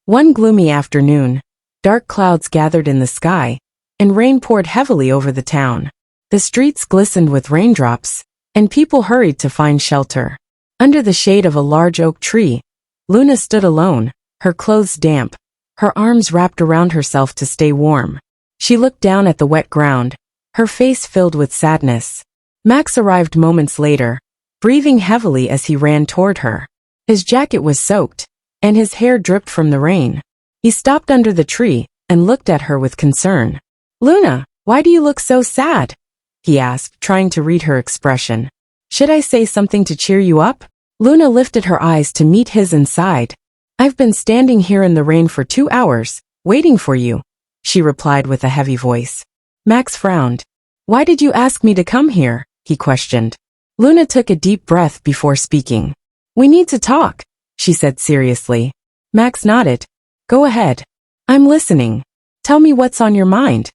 One gloomy afternoon, dark clouds gathered in the sky, and rain poured heavily over the town. The streets glistened with raindrops, and people hurried to find shelter. Under the shade of a large oak tree, Luna stood alone, her clothes damp, her arms wrapped around herself to stay warm. She looked down at the wet ground, her face filled with sadness. Max arrived moments later, breathing heavily as he ran toward her. His jacket was soaked, and his hair dripped from the rain. He stopped under the tree and looked at her with concern. "Luna, why do you look so sad?" he asked, trying to read her expression. "Should I say something to cheer you up?" Luna lifted her eyes to meet his and sighed. "I've been standing here in the rain for 2 hours, waiting for you," she replied with a heavy voice. Max frowned. "Why did you ask me to come here?" he questioned. Luna took a deep breath before speaking. "We need to talk," she said seriously. Max nodded. "Go ahead. I'm listening. Tell me what's on your mind."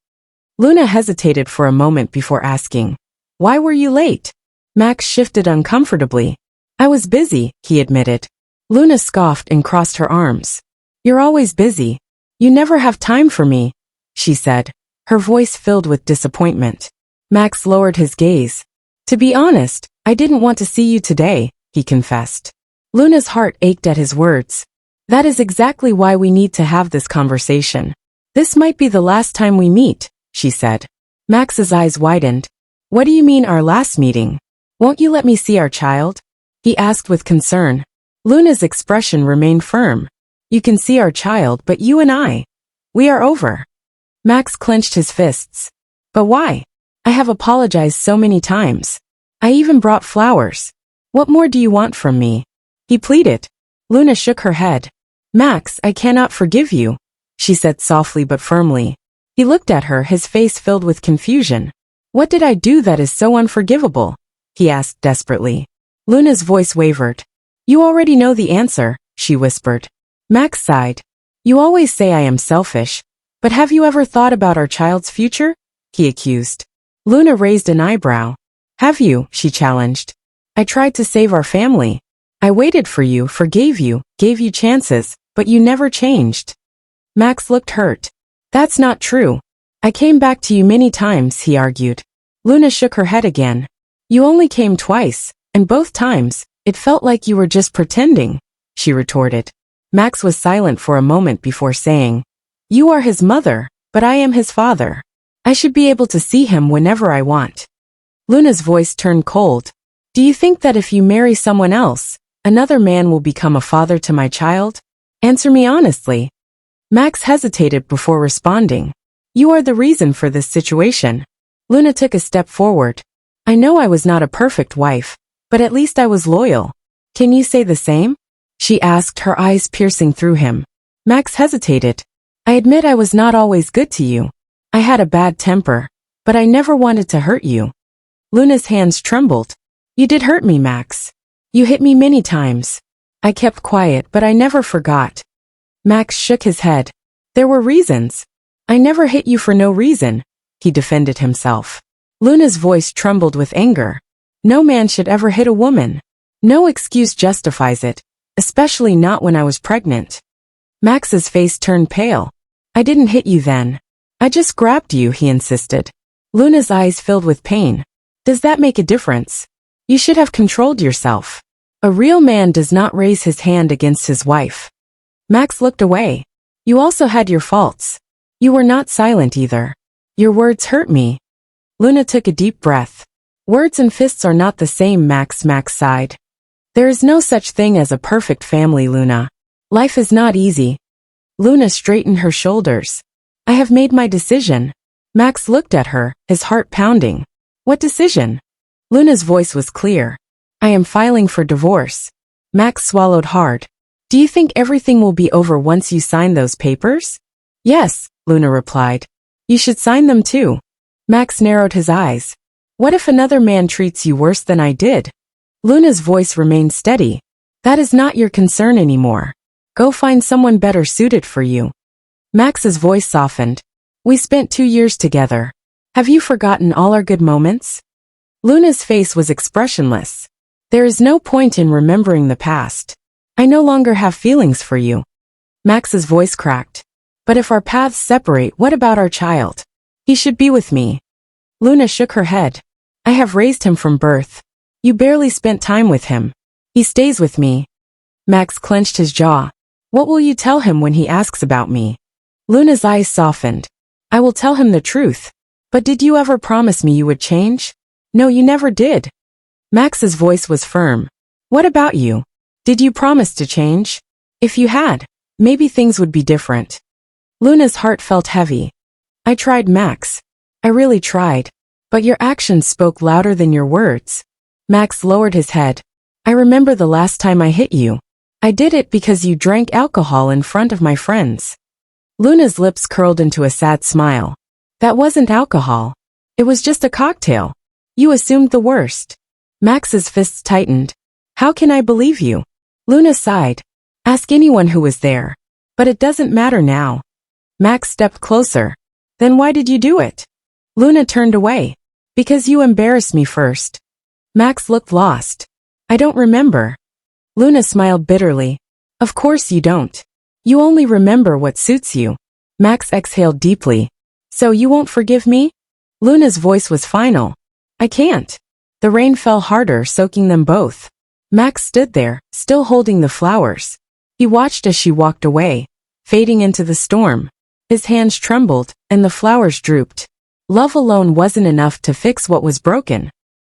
Luna hesitated for a moment before asking, "Why were you late?" Max shifted uncomfortably. "I was busy," he admitted. Luna scoffed and crossed her arms. "You're always busy. You never have time for me," she said, her voice filled with disappointment. Max lowered his gaze. "To be honest, I didn't want to see you today," he confessed. Luna's heart ached at his words. "That is exactly why we need to have this conversation. This might be the last time we meet," she said. Max's eyes widened. "What do you mean our last meeting? Won't you let me see our child?" he asked with concern. Luna's expression remained firm. "You can see our child, but you and we are over." Max clenched his fists. "But why? I have apologized so many times. I even brought flowers. What more do you want from me?" he pleaded. Luna shook her head. "Max, I cannot forgive you," she said softly but firmly. He looked at her, his face filled with confusion. "What did I do that is so unforgivable?" he asked desperately. Luna's voice wavered. "You already know the answer," she whispered. Max sighed. "You always say I am selfish, but have you ever thought about our child's future?" he accused. Luna raised an eyebrow. "Have you?" she challenged. "I tried to save our family. I waited for you, forgave you, gave you chances, but you never changed." Max looked hurt. "That's not true. I came back to you many times," he argued. Luna shook her head again. "You only came twice, and both times, it felt like you were just pretending," she retorted. Max was silent for a moment before saying, "You are his mother, but I am his father. I should be able to see him whenever I want." Luna's voice turned cold. "Do you think that if you marry someone else, another man will become a father to my child? Answer me honestly." Max hesitated before responding. "You are the reason for this situation." Luna took a step forward. "I know I was not a perfect wife, but at least I was loyal. Can you say the same?" she asked, her eyes piercing through him. Max hesitated. "I admit I was not always good to you. I had a bad temper, but I never wanted to hurt you." Luna's hands trembled. "You did hurt me, Max. You hit me many times. I kept quiet, but I never forgot." Max shook his head. "There were reasons. I never hit you for no reason," he defended himself. Luna's voice trembled with anger. "No man should ever hit a woman. No excuse justifies it, especially not when I was pregnant." Max's face turned pale. "I didn't hit you then. I just grabbed you," he insisted. Luna's eyes filled with pain. "Does that make a difference? You should have controlled yourself. A real man does not raise his hand against his wife." Max looked away. "You also had your faults. You were not silent either. Your words hurt me." Luna took a deep breath. "Words and fists are not the same, Max," Max sighed. "There is no such thing as a perfect family, Luna. Life is not easy." Luna straightened her shoulders. "I have made my decision." Max looked at her, his heart pounding. "What decision?" Luna's voice was clear. "I am filing for divorce." Max swallowed hard. "Do you think everything will be over once you sign those papers?" "Yes," Luna replied. "You should sign them too." Max narrowed his eyes. "What if another man treats you worse than I did?" Luna's voice remained steady. "That is not your concern anymore. Go find someone better suited for you." Max's voice softened. "We spent 2 years together. Have you forgotten all our good moments?" Luna's face was expressionless. "There is no point in remembering the past. I no longer have feelings for you." Max's voice cracked. But if our paths separate, what about our child? He should be with me. Luna shook her head. I have raised him from birth. You barely spent time with him. He stays with me. Max clenched his jaw. What will you tell him when he asks about me? Luna's eyes softened. I will tell him the truth. But did you ever promise me you would change? No, you never did. Max's voice was firm. What about you? Did you promise to change? If you had, maybe things would be different. Luna's heart felt heavy. I tried, Max. I really tried. But your actions spoke louder than your words. Max lowered his head. I remember the last time I hit you. I did it because you drank alcohol in front of my friends. Luna's lips curled into a sad smile. That wasn't alcohol. It was just a cocktail. You assumed the worst. Max's fists tightened. How can I believe you? Luna sighed. Ask anyone who was there. But it doesn't matter now. Max stepped closer. Then why did you do it? Luna turned away. Because you embarrassed me first. Max looked lost. I don't remember. Luna smiled bitterly. Of course you don't. You only remember what suits you. Max exhaled deeply. So you won't forgive me? Luna's voice was final. I can't. The rain fell harder, soaking them both. Max stood there, still holding the flowers. He watched as she walked away, fading into the storm. His hands trembled, and the flowers drooped. Love alone wasn't enough to fix what was broken.